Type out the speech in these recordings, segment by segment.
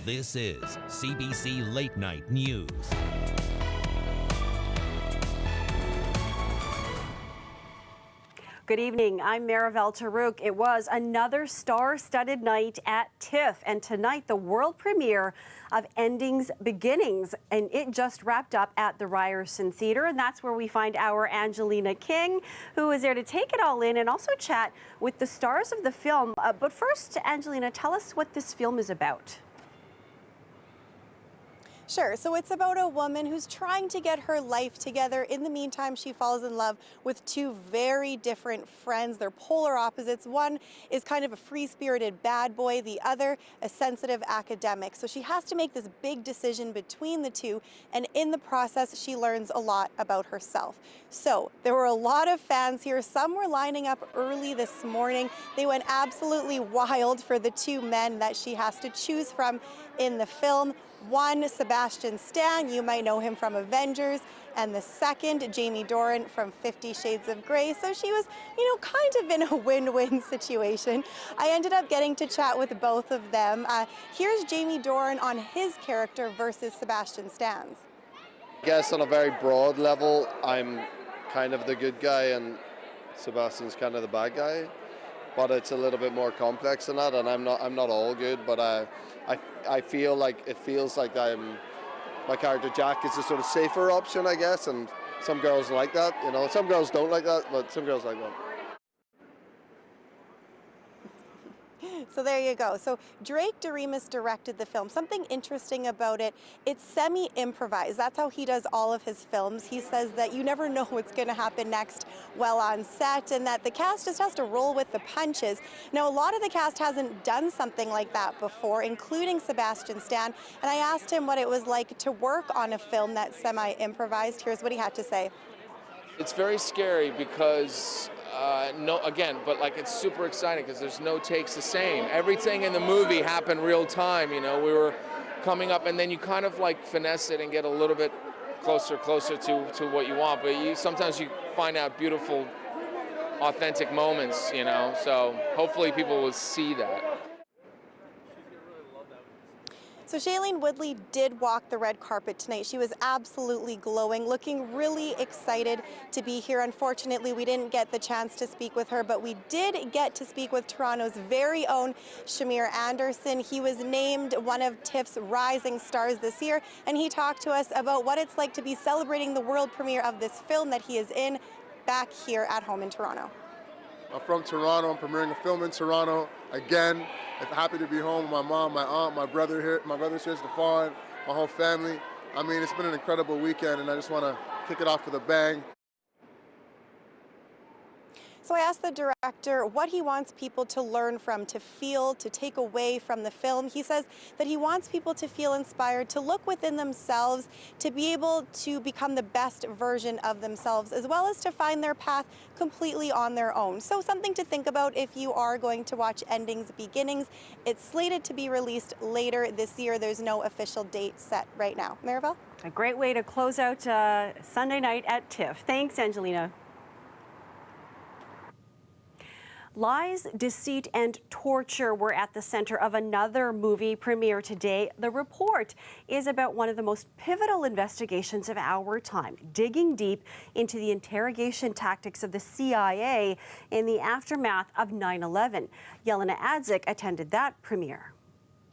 This is CBC Late Night News. Good evening, I'm Marivelle Tarouk. It was another star-studded night at TIFF, and tonight the world premiere of Endings Beginnings, and it just wrapped up at the Ryerson Theatre, and that's where we find our Angelina King, who is there to take it all in and also chat with the stars of the film. But first, Angelina, tell us what this film is about. Sure. So it's about a woman who's trying to get her life together. In the meantime, she falls in love with two very different friends. They're polar opposites. One is kind of a free-spirited bad boy, the other a sensitive academic. So she has to make this big decision between the two, and in the process, she learns a lot about herself. So there were a lot of fans here. Some were lining up early this morning. They went absolutely wild for the two men that she has to choose from in the film. One, Sebastian Stan, you might know him from Avengers, and the second, Jamie Dornan from 50 Shades of Grey. So she was, kind of in a win-win situation. I ended up getting to chat with both of them. Here's Jamie Dornan on his character versus Sebastian Stan's. I guess on a very broad level, I'm kind of the good guy and Sebastian's kind of the bad guy. But it's a little bit more complex than that, and I'm not all good, but I feel like it feels like my character Jack is the sort of safer option, I guess, and some girls like that, some girls don't like that, but some girls like that. So there you go. So Drake Doremus directed the film. Something interesting about it, it's semi-improvised. That's how he does all of his films. He says that you never know what's going to happen next while on set, and that the cast just has to roll with the punches. Now, a lot of the cast hasn't done something like that before, including Sebastian Stan, and I asked him what it was like to work on a film that's semi-improvised. Here's what he had to say. It's very scary because it's super exciting because there's no takes the same. Everything in the movie happened real time. We were coming up, and then you kind of like finesse it and get a little bit closer to what you want. But sometimes you find out beautiful, authentic moments. So hopefully people will see that. So Shailene Woodley did walk the red carpet tonight. She was absolutely glowing, looking really excited to be here. Unfortunately, we didn't get the chance to speak with her, but we did get to speak with Toronto's very own Shamir Anderson. He was named one of TIFF's rising stars this year, and he talked to us about what it's like to be celebrating the world premiere of this film that he is in back here at home in Toronto. I'm from Toronto. I'm premiering a film in Toronto again. I'm happy to be home with my mom, my aunt, my brother here. My brother's here, Stefan, my whole family. I mean, it's been an incredible weekend, and I just want to kick it off with a bang. So I asked the director what he wants people to learn from, to feel, to take away from the film. He says that he wants people to feel inspired, to look within themselves, to be able to become the best version of themselves, as well as to find their path completely on their own. So something to think about if you are going to watch Endings Beginnings. It's slated to be released later this year. There's no official date set right now. Marivelle? A great way to close out Sunday night at TIFF. Thanks, Angelina. Lies, deceit, and torture were at the center of another movie premiere today. The Report is about one of the most pivotal investigations of our time, digging deep into the interrogation tactics of the CIA in the aftermath of 9/11. Yelena Adzik attended that premiere.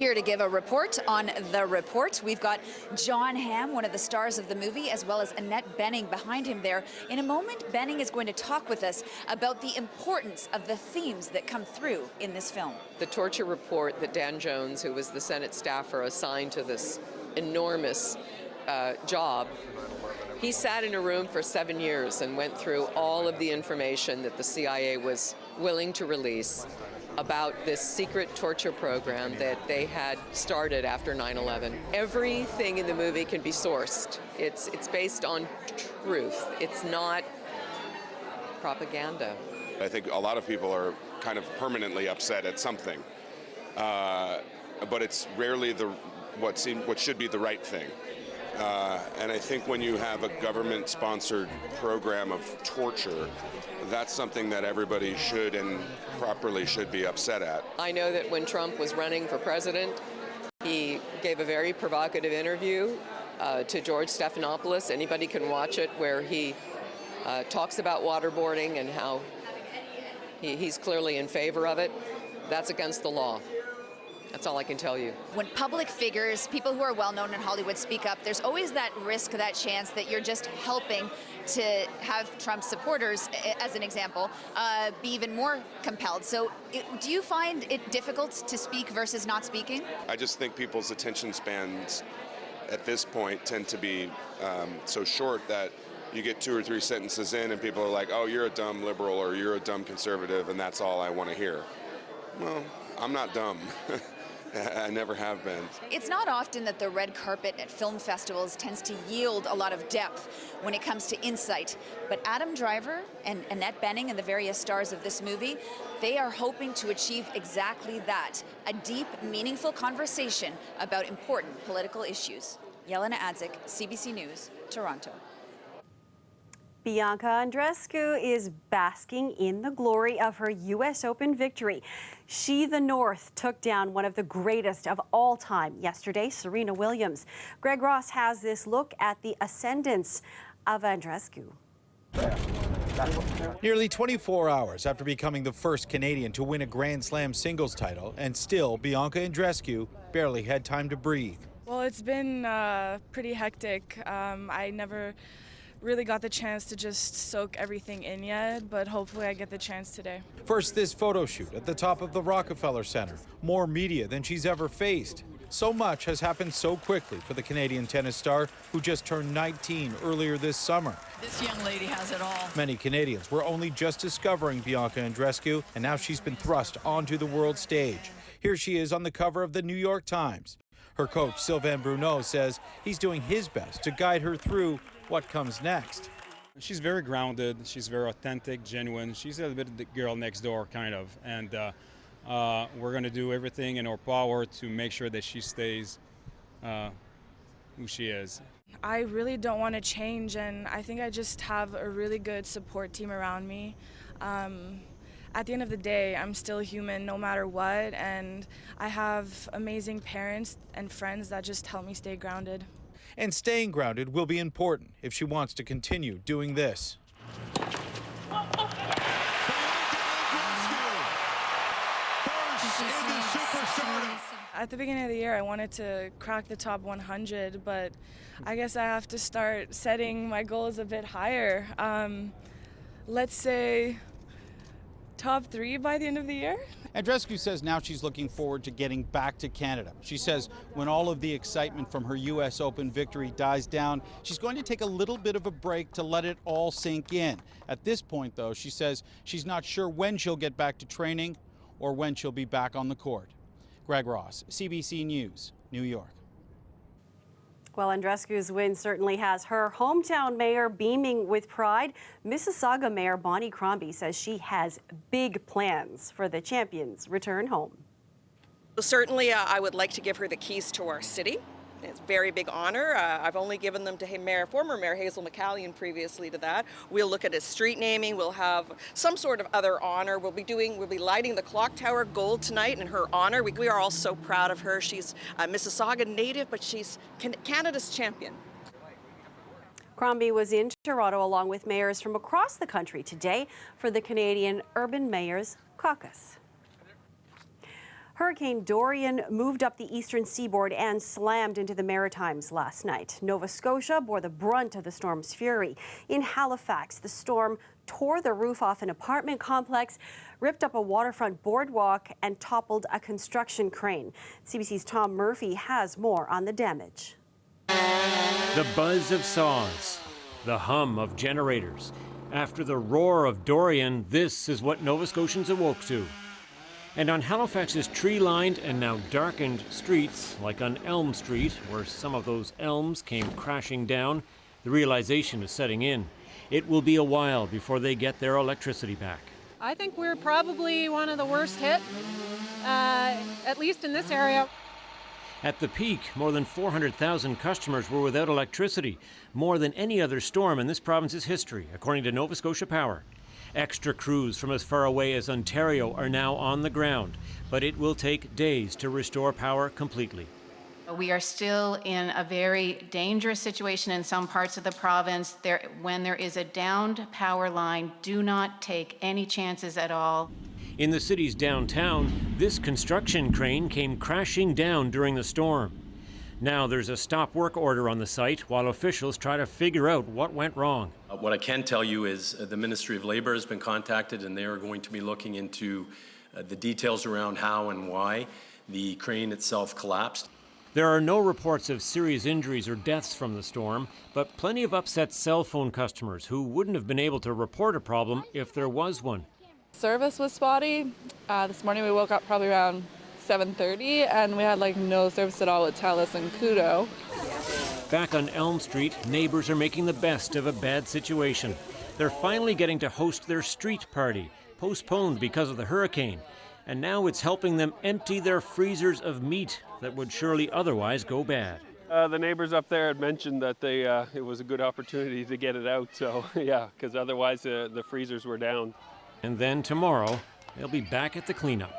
Here to give a report on The Report, we've got John Hamm, one of the stars of the movie, as well as Annette Bening behind him there. In a moment, Bening is going to talk with us about the importance of the themes that come through in this film. The torture report that Dan Jones, who was the Senate staffer assigned to this enormous job, he sat in a room for 7 years and went through all of the information that the CIA was willing to release about this secret torture program that they had started after 9/11. Everything in the movie can be sourced. It's based on truth. It's not propaganda. I think a lot of people are kind of permanently upset at something, but it's rarely what should be the right thing. And I think when you have a government-sponsored program of torture, that's something that everybody should and properly should be upset at. I know that when Trump was running for president, he gave a very provocative interview to George Stephanopoulos. Anybody can watch it, where he talks about waterboarding and how he's clearly in favor of it. That's against the law. That's all I can tell you. When public figures, people who are well known in Hollywood speak up, there's always that risk, that chance that you're just helping to have Trump supporters, as an example, be even more compelled. So do you find it difficult to speak versus not speaking? I just think people's attention spans at this point tend to be so short that you get 2 or 3 sentences in and people are like, oh, you're a dumb liberal or you're a dumb conservative, and that's all I want to hear. Well, I'm not dumb. I never have been. It's not often that the red carpet at film festivals tends to yield a lot of depth when it comes to insight. But Adam Driver and Annette Bening and the various stars of this movie, they are hoping to achieve exactly that, a deep, meaningful conversation about important political issues. Yelena Adzik, CBC News, Toronto. Bianca Andreescu is basking in the glory of her U.S. Open victory. She, the North, took down one of the greatest of all time yesterday, Serena Williams. Greg Ross has this look at the ascendance of Andreescu. Nearly 24 hours after becoming the first Canadian to win a Grand Slam singles title, and still Bianca Andreescu barely had time to breathe. Well, it's been pretty hectic. I never really got the chance to just soak everything in yet, but hopefully I get the chance today. First, this photo shoot at the top of the Rockefeller Center. More media than she's ever faced. So much has happened so quickly for the Canadian tennis star, who just turned 19 earlier this summer. This young lady has it all. Many Canadians were only just discovering Bianca Andreescu, and now she's been thrust onto the world stage. Here she is on the cover of the New York Times. Her coach, Sylvain Bruneau, says he's doing his best to guide her through what comes next. She's very grounded, she's very authentic, genuine. She's a little bit the girl next door, kind of. And we're going to do everything in our power to make sure that she stays who she is. I really don't want to change, and I think I just have a really good support team around me. At the end of the day, I'm still human no matter what, and I have amazing parents and friends that just help me stay grounded. And staying grounded will be important if she wants to continue doing this. At the beginning of the year, I wanted to crack the top 100, but I guess I have to start setting my goals a bit higher. Let's say top 3 by the end of the year. Andreescu says now she's looking forward to getting back to Canada. She says when all of the excitement from her U.S. Open victory dies down, she's going to take a little bit of a break to let it all sink in. At this point, though, she says she's not sure when she'll get back to training or when she'll be back on the court. Greg Ross, CBC News, New York. Well, Andreescu's win certainly has her hometown mayor beaming with pride. Mississauga Mayor Bonnie Crombie says she has big plans for the champions' return home. Certainly, I would like to give her the keys to our city. It's a very big honor. I've only given them to former Mayor Hazel McCallion previously to that. We'll look at his street naming. We'll have some sort of other honor. We'll be lighting the clock tower gold tonight in her honor. We are all so proud of her. She's a Mississauga native, but she's Canada's champion. Crombie was in Toronto along with mayors from across the country today for the Canadian Urban Mayors Caucus. Hurricane Dorian moved up the eastern seaboard and slammed into the Maritimes last night. Nova Scotia bore the brunt of the storm's fury. In Halifax, the storm tore the roof off an apartment complex, ripped up a waterfront boardwalk, and toppled a construction crane. CBC's Tom Murphy has more on the damage. The buzz of saws, the hum of generators. After the roar of Dorian, this is what Nova Scotians awoke to. And on Halifax's tree-lined and now darkened streets, like on Elm Street, where some of those elms came crashing down, the realization is setting in. It will be a while before they get their electricity back. I think we're probably one of the worst hit, at least in this area. At the peak, more than 400,000 customers were without electricity, more than any other storm in this province's history, according to Nova Scotia Power. Extra crews from as far away as Ontario are now on the ground, but it will take days to restore power completely. We are still in a very dangerous situation in some parts of the province. When there is a downed power line, do not take any chances at all. In the city's downtown, this construction crane came crashing down during the storm. Now there's a stop work order on the site while officials try to figure out what went wrong. What I can tell you is the Ministry of Labour has been contacted, and they are going to be looking into the details around how and why the crane itself collapsed. There are no reports of serious injuries or deaths from the storm, but plenty of upset cell phone customers who wouldn't have been able to report a problem if there was one. Service was spotty. This morning we woke up probably around 7:30 and we had no service at all with Telus and Kudo. Back on Elm Street, neighbors are making the best of a bad situation. They're finally getting to host their street party, postponed because of the hurricane. And now it's helping them empty their freezers of meat that would surely otherwise go bad. The neighbors up there had mentioned that it was a good opportunity to get it out, so yeah, because otherwise the freezers were down. And then tomorrow, they'll be back at the cleanup.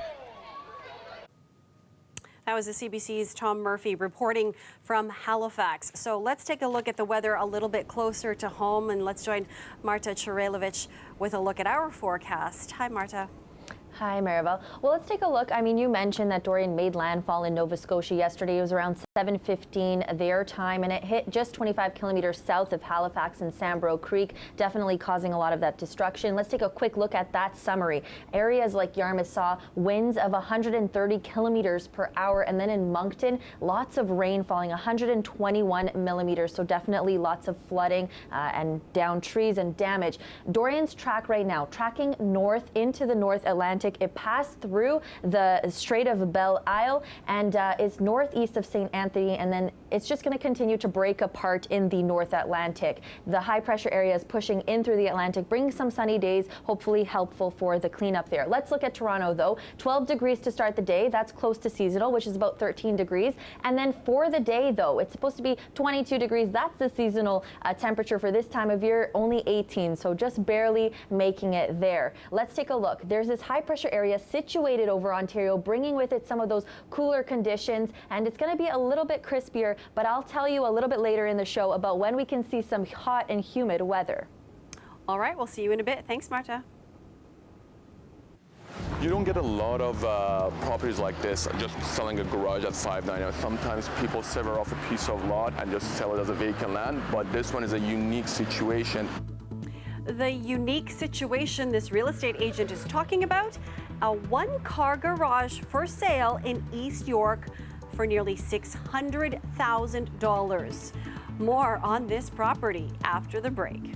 That was the CBC's Tom Murphy reporting from Halifax. So let's take a look at the weather a little bit closer to home, and let's join Marta Chirelovich with a look at our forecast. Hi, Marta. Hi, Maribel. Well, let's take a look. I mean, you mentioned that Dorian made landfall in Nova Scotia yesterday. It was around 7:15 their time, and it hit just 25 kilometers south of Halifax and Sambro Creek, definitely causing a lot of that destruction. Let's take a quick look at that summary. Areas like Yarmouth saw winds of 130 kilometers per hour, and then in Moncton, lots of rain falling, 121 millimeters, so definitely lots of flooding and down trees and damage. Dorian's track right now, tracking north into the North Atlantic. It passed through the Strait of Belle Isle and is northeast of St. Anthony, and then it's just going to continue to break apart in the North Atlantic. The high pressure area is pushing in through the Atlantic, bringing some sunny days, hopefully helpful for the cleanup there. Let's look at Toronto, though. 12 degrees to start the day. That's close to seasonal, which is about 13 degrees. And then for the day, though, it's supposed to be 22 degrees. That's the seasonal temperature for this time of year, only 18, so just barely making it there. Let's take a look. There's this high pressure area situated over Ontario, bringing with it some of those cooler conditions, and it's going to be a little bit crispier, but I'll tell you a little bit later in the show about when we can see some hot and humid weather. All right, we'll see you in a bit. Thanks, Marta. You don't get a lot of properties like this just selling a garage at $5.99. Sometimes people sever off a piece of lot and just sell it as a vacant land, but this one is a unique situation. The unique situation this real estate agent is talking about, a one-car garage for sale in East York for nearly $600,000. More on this property after the break.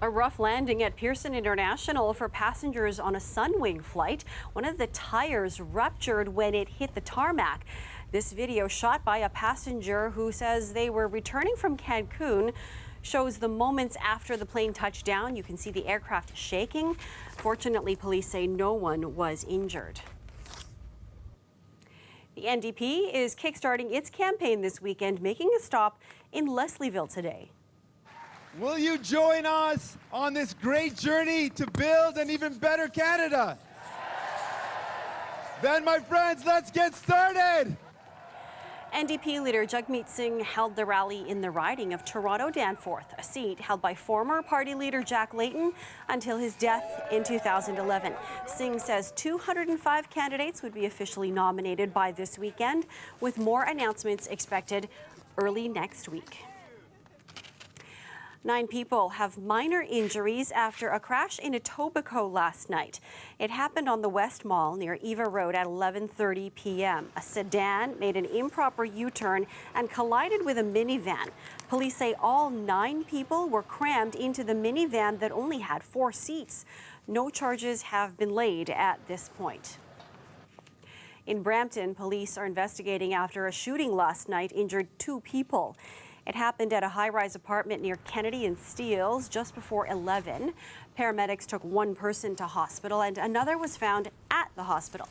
A rough landing at Pearson International for passengers on a Sunwing flight. One of the tires ruptured when it hit the tarmac. This video, shot by a passenger who says they were returning from Cancun, shows the moments after the plane touched down. You can see the aircraft shaking. Fortunately, police say no one was injured. The NDP is kickstarting its campaign this weekend, making a stop in Leslieville today. Will you join us on this great journey to build an even better Canada? Then, my friends, let's get started. NDP leader Jagmeet Singh held the rally in the riding of Toronto-Danforth, a seat held by former party leader Jack Layton until his death in 2011. Singh says 205 candidates would be officially nominated by this weekend, with more announcements expected early next week. 9 people have minor injuries after a crash in Etobicoke last night. It happened on the West Mall near Eva Road at 11:30 p.m. A sedan made an improper U-turn and collided with a minivan. Police say all 9 people were crammed into the minivan that only had 4 seats. No charges have been laid at this point. In Brampton, police are investigating after a shooting last night injured 2 people. It happened at a high-rise apartment near Kennedy and Steeles just before 11. Paramedics took 1 person to hospital and another was found at the hospital.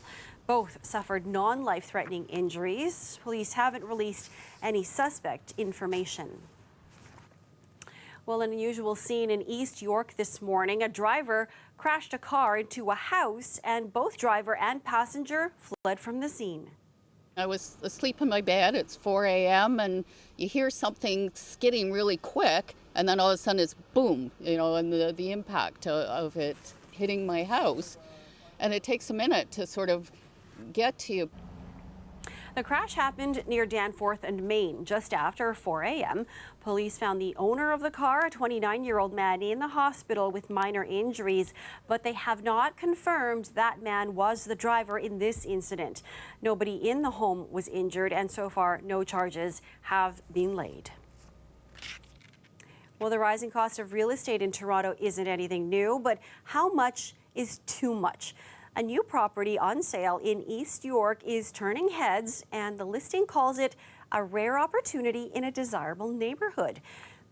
Both suffered non-life-threatening injuries. Police haven't released any suspect information. Well, an unusual scene in East York this morning. A driver crashed a car into a house and both driver and passenger fled from the scene. I was asleep in my bed. It's 4 a.m. and you hear something skidding really quick, and then all of a sudden it's boom, and the impact of it hitting my house. And it takes a minute to sort of get to you. The crash happened near Danforth and Main just after 4 a.m. Police found the owner of the car, a 29-year-old man, in the hospital with minor injuries, but they have not confirmed that man was the driver in this incident. Nobody in the home was injured, and so far no charges have been laid. Well, the rising cost of real estate in Toronto isn't anything new, but how much is too much? A new property on sale in East York is turning heads, and the listing calls it a rare opportunity in a desirable neighborhood.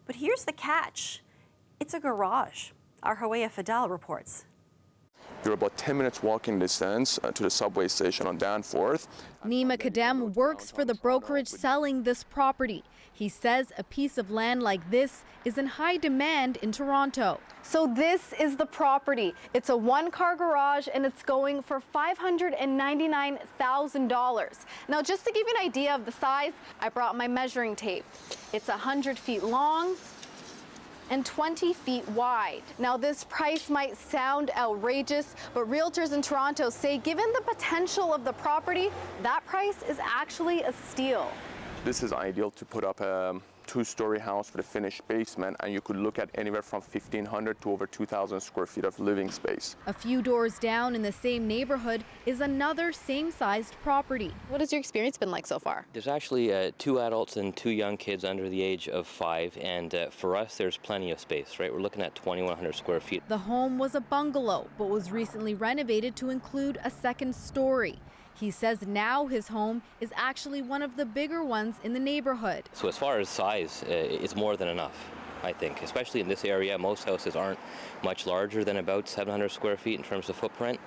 But here's the catch. It's a garage. Our Hoea Fidel reports. You're about 10 minutes walking distance to the subway station on Danforth. Nima Kadem works for the brokerage selling this property. He says a piece of land like this is in high demand in Toronto. So this is the property. It's a 1-car garage and it's going for $599,000. Now, just to give you an idea of the size, I brought my measuring tape. It's 100 feet long and 20 feet wide. Now, this price might sound outrageous, but realtors in Toronto say given the potential of the property, that price is actually a steal. This is ideal to put up a 2-story house with a finished basement, and you could look at anywhere from 1,500 to over 2,000 square feet of living space. A few doors down in the same neighborhood is another same-sized property. What has your experience been like so far? There's actually 2 adults and 2 young kids under the age of 5, and for us there's plenty of space, right? We're looking at 2,100 square feet. The home was a bungalow, but was recently renovated to include a 2nd story. He says now his home is actually one of the bigger ones in the neighborhood. So as far as size, it's more than enough, I think. Especially in this area, most houses aren't much larger than about 700 square feet in terms of footprint.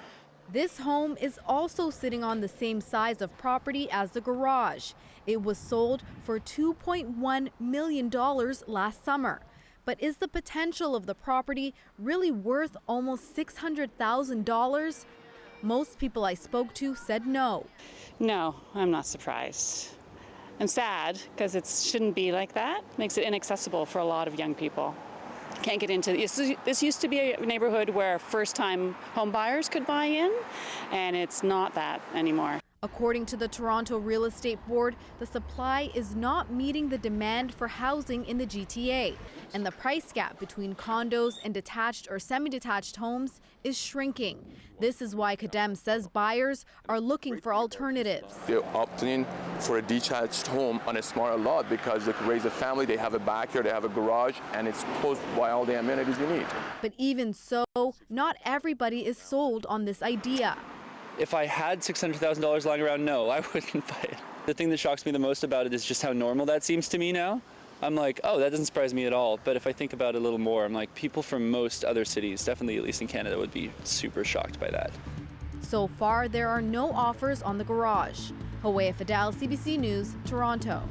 This home is also sitting on the same size of property as the garage. It was sold for $2.1 million last summer. But is the potential of the property really worth almost $600,000? Most people I spoke to said no. No, I'm not surprised. I'm sad because it shouldn't be like that. Makes it inaccessible for a lot of young people. Can't get into this. Used to be a neighborhood where first-time home buyers could buy in, and it's not that anymore. According to the Toronto Real Estate Board, the supply is not meeting the demand for housing in the GTA, and the price gap between condos and detached or semi-detached homes is shrinking. This is why Kadem says buyers are looking for alternatives. They're opting for a detached home on a smaller lot because they could raise a family, they have a backyard, they have a garage, and it's close by all the amenities you need. But even so, not everybody is sold on this idea. If I had $600,000 lying around, no, I wouldn't buy it. The thing that shocks me the most about it is just how normal that seems to me now. I'm like, oh, that doesn't surprise me at all. But if I think about it a little more, I'm like, people from most other cities, definitely at least in Canada, would be super shocked by that. So far, there are no offers on the garage. Hawaii Fidel, CBC News, Toronto.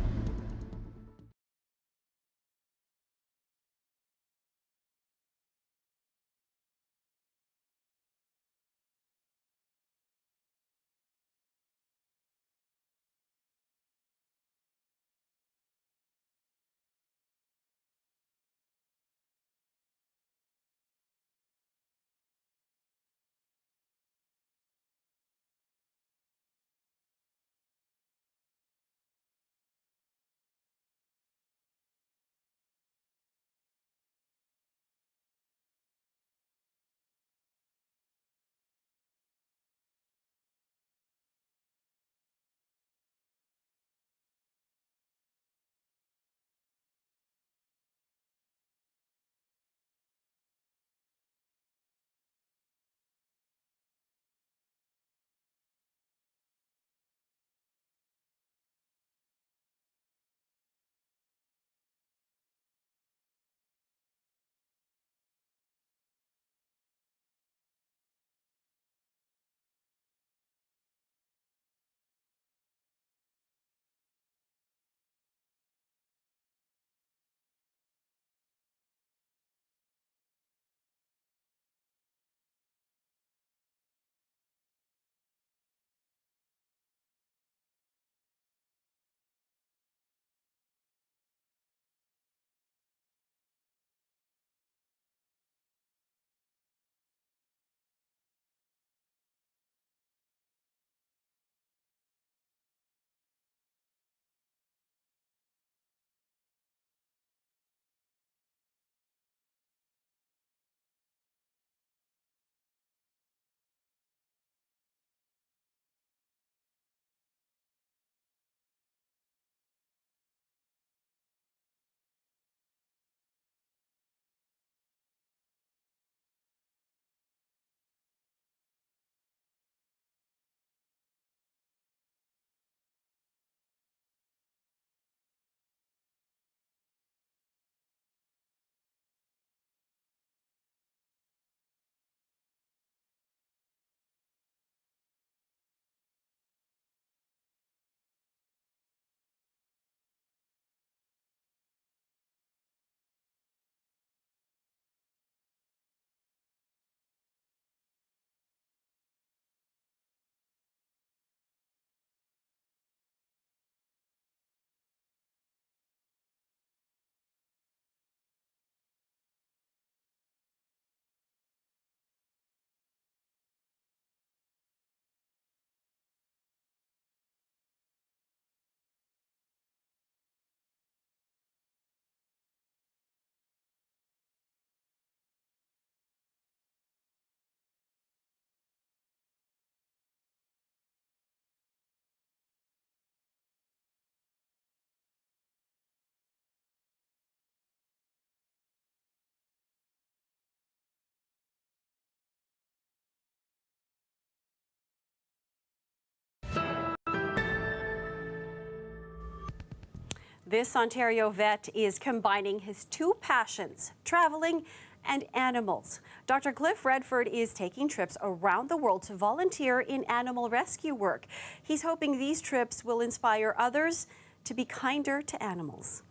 This Ontario vet is combining his two passions, traveling and animals. Dr. Cliff Redford is taking trips around the world to volunteer in animal rescue work. He's hoping these trips will inspire others to be kinder to animals.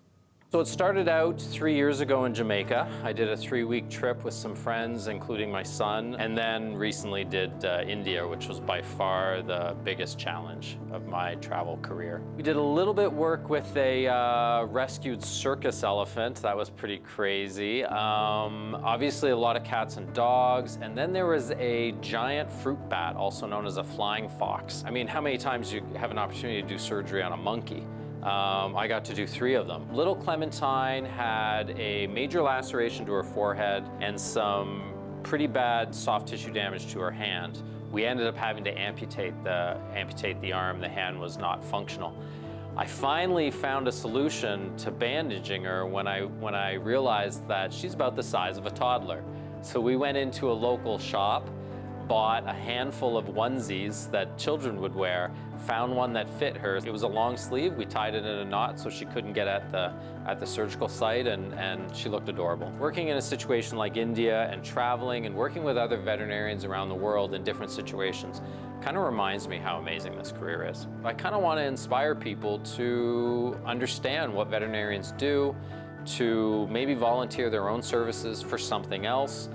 So it started out 3 years ago in Jamaica. I did a 3-week trip with some friends, including my son, and then recently did India, which was by far the biggest challenge of my travel career. We did a little bit work with a rescued circus elephant. That was pretty crazy. Obviously a lot of cats and dogs, and then there was a giant fruit bat, also known as a flying fox. I mean, how many times do you have an opportunity to do surgery on a monkey? I got to do 3 of them. Little Clementine had a major laceration to her forehead and some pretty bad soft tissue damage to her hand. We ended up having to amputate the arm. The hand was not functional. I finally found a solution to bandaging her when I realized that she's about the size of a toddler. So we went into a local shop, bought a handful of onesies that children would wear, found one that fit her. It was a long sleeve. We tied it in a knot so she couldn't get at the surgical site, and she looked adorable. Working in a situation like India and traveling and working with other veterinarians around the world in different situations kind of reminds me how amazing this career is. I kind of want to inspire people to understand what veterinarians do, to maybe volunteer their own services for something else.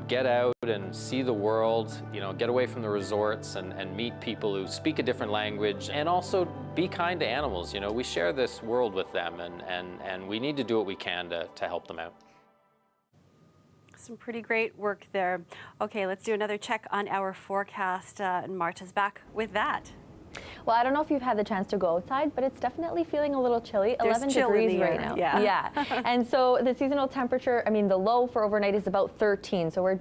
Get out and see the world, you know, get away from the resorts and meet people who speak a different language, and also be kind to animals. You know, we share this world with them, and we need to do what we can to help them out. Some pretty great work there. Okay, let's do another check on our forecast, and Marta's back with that. Well, I don't know if you've had the chance to go outside, but it's definitely feeling a little chilly. There's 11 chill degrees in the right air. now. Yeah. And so the seasonal temperature, I mean, the low for overnight is about 13. So we're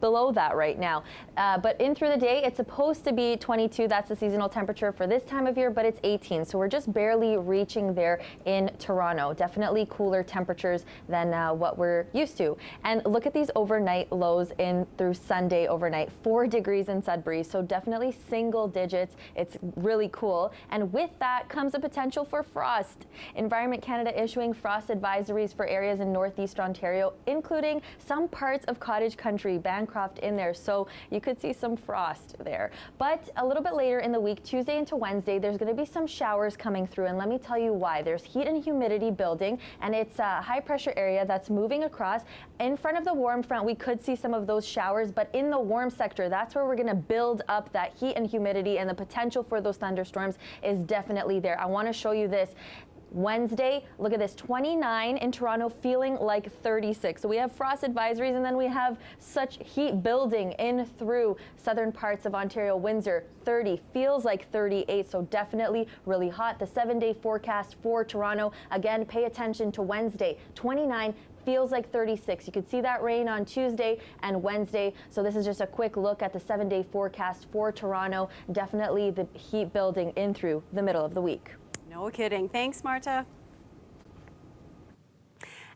below that right now. But in through the day, it's supposed to be 22. That's the seasonal temperature for this time of year, but it's 18. So we're just barely reaching there in Toronto. Definitely cooler temperatures than what we're used to. And look at these overnight lows in through Sunday overnight. 4 degrees in Sudbury. So definitely single digits. It's really cool. And with that comes a potential for frost. Environment Canada issuing frost advisories for areas in Northeast Ontario, including some parts of Cottage Country, Bancroft in there, so you could see some frost there. But a little bit later in the week, Tuesday into Wednesday, there's going to be some showers coming through, and let me tell you why. There's heat and humidity building, and it's a high pressure area that's moving across. In front of the warm front, we could see some of those showers, but in the warm sector, that's where we're going to build up that heat and humidity, and the potential for those thunderstorms is definitely there. I want to show you this. Wednesday, look at this, 29 in Toronto, feeling like 36. So we have frost advisories, and then we have such heat building in through southern parts of Ontario. Windsor, 30, feels like 38, so definitely really hot. The 7-day forecast for Toronto, again, pay attention to Wednesday, 29, feels like 36. You could see that rain on Tuesday and Wednesday. So this is just a quick look at the 7-day forecast for Toronto. Definitely the heat building in through the middle of the week. No kidding. Thanks, Marta.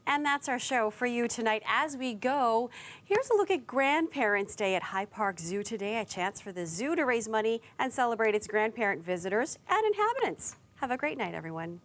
And that's our show for you tonight. As we go, here's a look at Grandparents' Day at High Park Zoo today, a chance for the zoo to raise money and celebrate its grandparent visitors and inhabitants. Have a great night, everyone.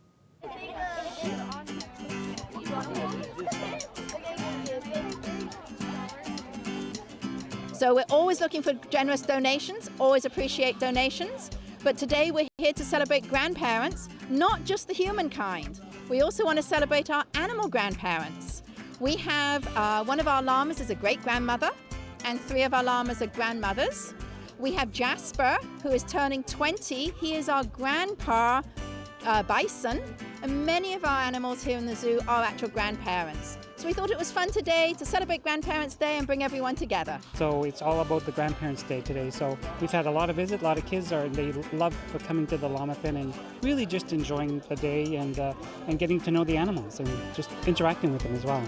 So we're always looking for generous donations, always appreciate donations. But today we're here to celebrate grandparents, not just the humankind. We also want to celebrate our animal grandparents. We have one of our llamas is a great-grandmother, and 3 of our llamas are grandmothers. We have Jasper, who is turning 20. He is our grandpa bison, and many of our animals here in the zoo are actual grandparents. So we thought it was fun today to celebrate Grandparents' Day and bring everyone together. So it's all about the Grandparents' Day today. So we've had a lot of visits, a lot of kids they love for coming to the llama pen and really just enjoying the day and getting to know the animals and just interacting with them as well.